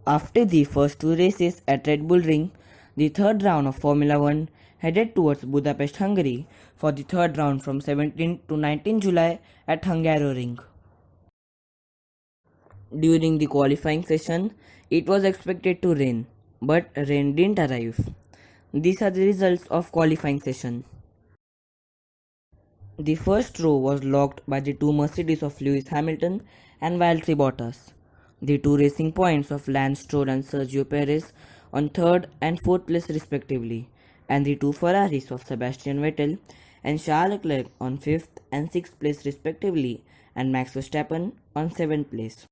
After the first two races at Red Bull Ring, the third round of Formula One headed towards Budapest, Hungary for the third round from 17 to 19 July at Hungaroring. During the qualifying session, it was expected to rain, but rain didn't arrive. These are the results of qualifying session. The first row was locked by the two Mercedes of Lewis Hamilton and Valtteri Bottas. The two racing points of Lance Stroll and Sergio Perez on third and fourth place respectively, and the two Ferraris of Sebastian Vettel and Charles Leclerc on fifth and sixth place respectively, and Max Verstappen on seventh place,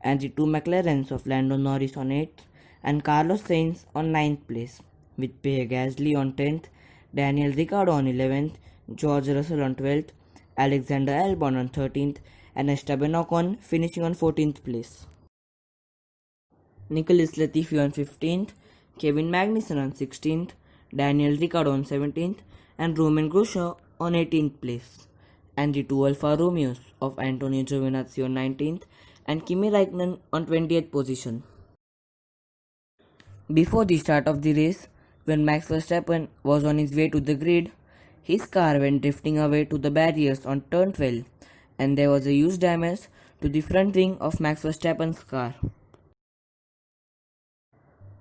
and the two McLarens of Lando Norris on 8th and Carlos Sainz on ninth place, with Pierre Gasly on 10th, Daniel Ricciardo on 11th, George Russell on 12th, Alexander Albon on 13th, and Esteban Ocon finishing on 14th place. Nicholas Latifi on 15th, Kevin Magnussen on 16th, Daniel Ricciardo on 17th, and Romain Grosjean on 18th place, and the two Alfa Romeos of Antonio Giovinazzi on 19th and Kimi Raikkonen on 20th position. Before the start of the race, when Max Verstappen was on his way to the grid, his car went drifting away to the barriers on turn 12, and there was a huge damage to the front wing of Max Verstappen's car.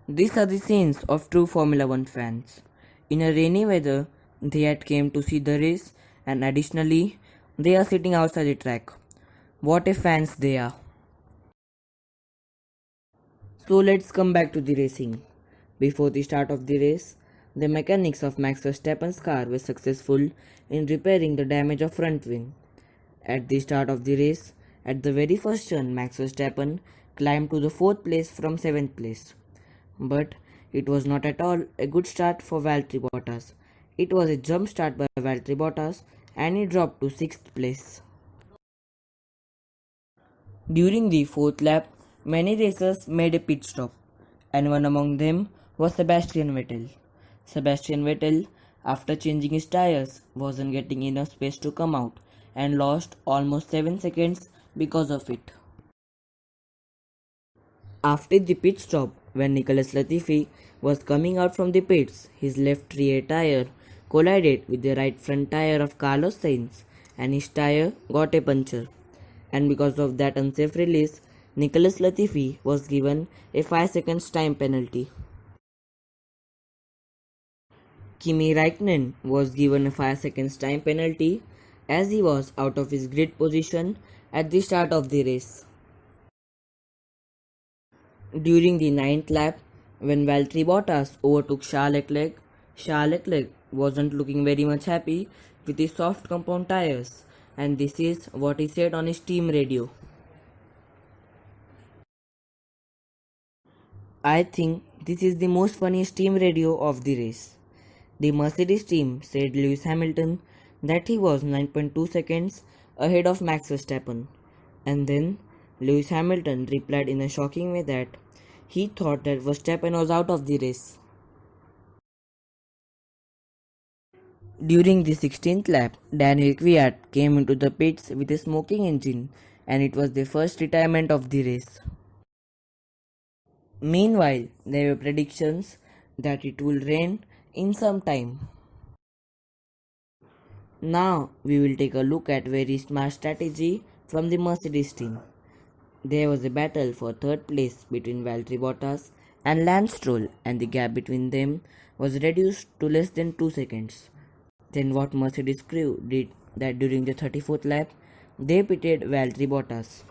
These are the scenes of true Formula One fans. In a rainy weather, they had came to see the race, and additionally, they are sitting outside the track. What a fans they are. So let's come back to the racing. Before the start of the race, the mechanics of Max Verstappen's car were successful in repairing the damage of front wing. At the start of the race, at the very first turn, Max Verstappen climbed to the 4th place from 7th place. But it was not at all a good start for Valtteri Bottas. It was a jump start by Valtteri Bottas and he dropped to 6th place. During the 4th lap, many racers made a pit stop, and one among them was Sebastian Vettel. Sebastian Vettel, after changing his tires, wasn't getting enough space to come out and lost almost 7 seconds because of it. After the pit stop, when Nicholas Latifi was coming out from the pits, his left rear tire collided with the right front tire of Carlos Sainz and his tire got a puncture. And because of that unsafe release, Nicholas Latifi was given a 5 seconds time penalty. Kimi Raikkonen was given a 5 seconds time penalty as he was out of his grid position at the start of the race. During the 9th lap, when Valtteri Bottas overtook Charles Leclerc wasn't looking very much happy with his soft compound tires, and this is what he said on his team radio. I think this is the most funniest team radio of the race. The Mercedes team said Lewis Hamilton that he was 9.2 seconds ahead of Max Verstappen, and then Lewis Hamilton replied in a shocking way that he thought that Verstappen was out of the race. During the 16th lap, Daniel Kvyat came into the pits with a smoking engine, and it was the first retirement of the race. Meanwhile, there were predictions that it will rain in some time. Now we will take a look at very smart strategy from the Mercedes team. There was a battle for third place between Valtteri Bottas and Lance Stroll, and the gap between them was reduced to less than 2 seconds. Then what Mercedes crew did that during the 34th lap, they pitted Valtteri Bottas,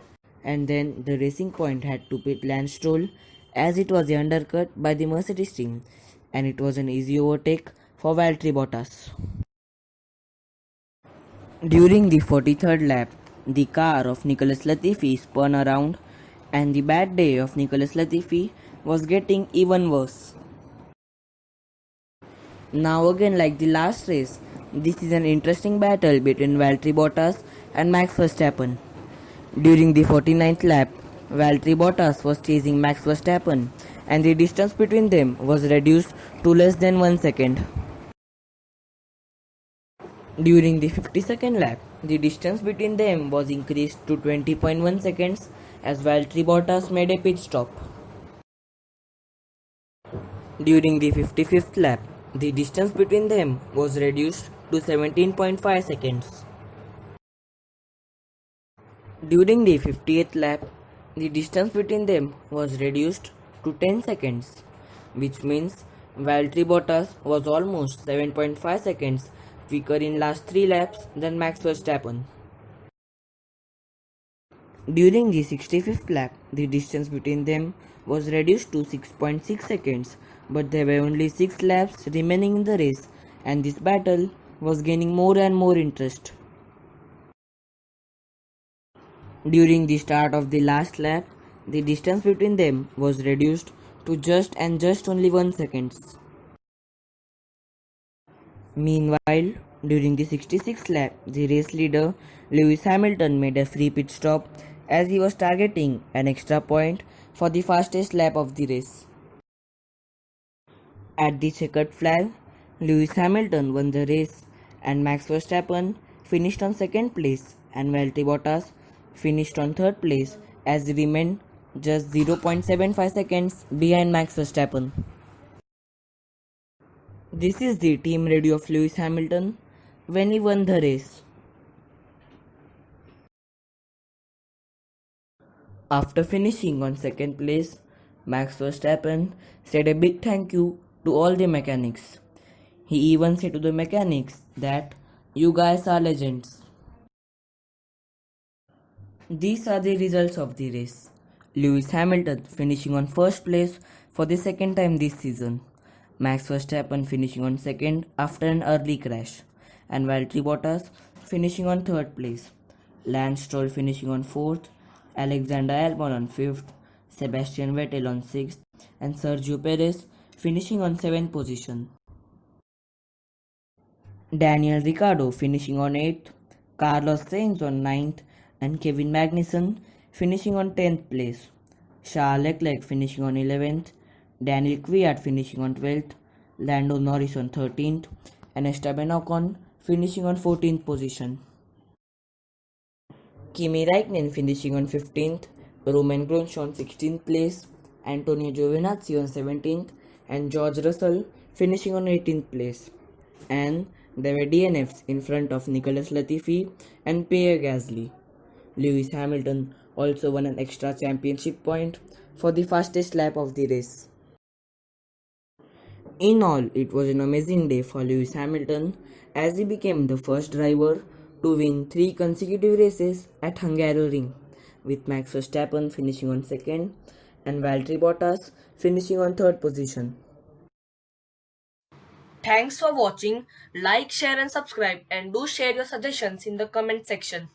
and then the Racing Point had to pit Lance Stroll as it was the undercut by the Mercedes team, and it was an easy overtake for Valtteri Bottas. During the 43rd lap, the car of Nicholas Latifi spun around, and the bad day of Nicholas Latifi was getting even worse. Now again, like the last race, this is an interesting battle between Valtteri Bottas and Max Verstappen. During the 49th lap, Valtteri Bottas was chasing Max Verstappen, and the distance between them was reduced to less than 1 second. During the 52nd lap, the distance between them was increased to 20.1 seconds as Valtteri Bottas made a pit stop. During the 55th lap, the distance between them was reduced to 17.5 seconds. During the 50th lap, the distance between them was reduced to 10 seconds, which means Valtteri Bottas was almost 7.5 seconds quicker in last 3 laps than Max Verstappen. During the 65th lap, the distance between them was reduced to 6.6 seconds, but there were only 6 laps remaining in the race, and this battle was gaining more and more interest. During the start of the last lap, the distance between them was reduced to just only 1 seconds. Meanwhile, during the 66th lap, the race leader Lewis Hamilton made a free pit stop as he was targeting an extra point for the fastest lap of the race. At the checkered flag, Lewis Hamilton won the race and Max Verstappen finished on second place and Valtteri Bottas finished on third place as he remained just 0.75 seconds behind Max Verstappen. This is the team radio of Lewis Hamilton when he won the race. After finishing on second place, Max Verstappen said a big thank you to all the mechanics. He even said to the mechanics that you guys are legends. These are the results of the race. Lewis Hamilton finishing on first place for the second time this season. Max Verstappen finishing on second after an early crash. And Valtteri Bottas finishing on third place. Lance Stroll finishing on fourth. Alexander Albon on fifth. Sebastian Vettel on sixth. And Sergio Perez finishing on seventh position. Daniel Ricciardo finishing on 8th, Carlos Sainz on ninth, and Kevin Magnussen finishing on 10th place. Charles Leclerc finishing on 11th, Daniel Kvyat finishing on 12th, Lando Norris on 13th, and Esteban Ocon finishing on 14th position. Kimi Raikkonen finishing on 15th, Romain Grosjean on 16th place, Antonio Giovinazzi on 17th, and George Russell finishing on 18th place. And there were DNFs in front of Nicholas Latifi and Pierre Gasly. Lewis Hamilton also won an extra championship point for the fastest lap of the race. In all, it was an amazing day for Lewis Hamilton as he became the first driver to win 3 consecutive races at Hungaroring, with Max Verstappen finishing on second and Valtteri Bottas finishing on third position. Thanks for watching. Like, share, and subscribe, and do share your suggestions in the comment section.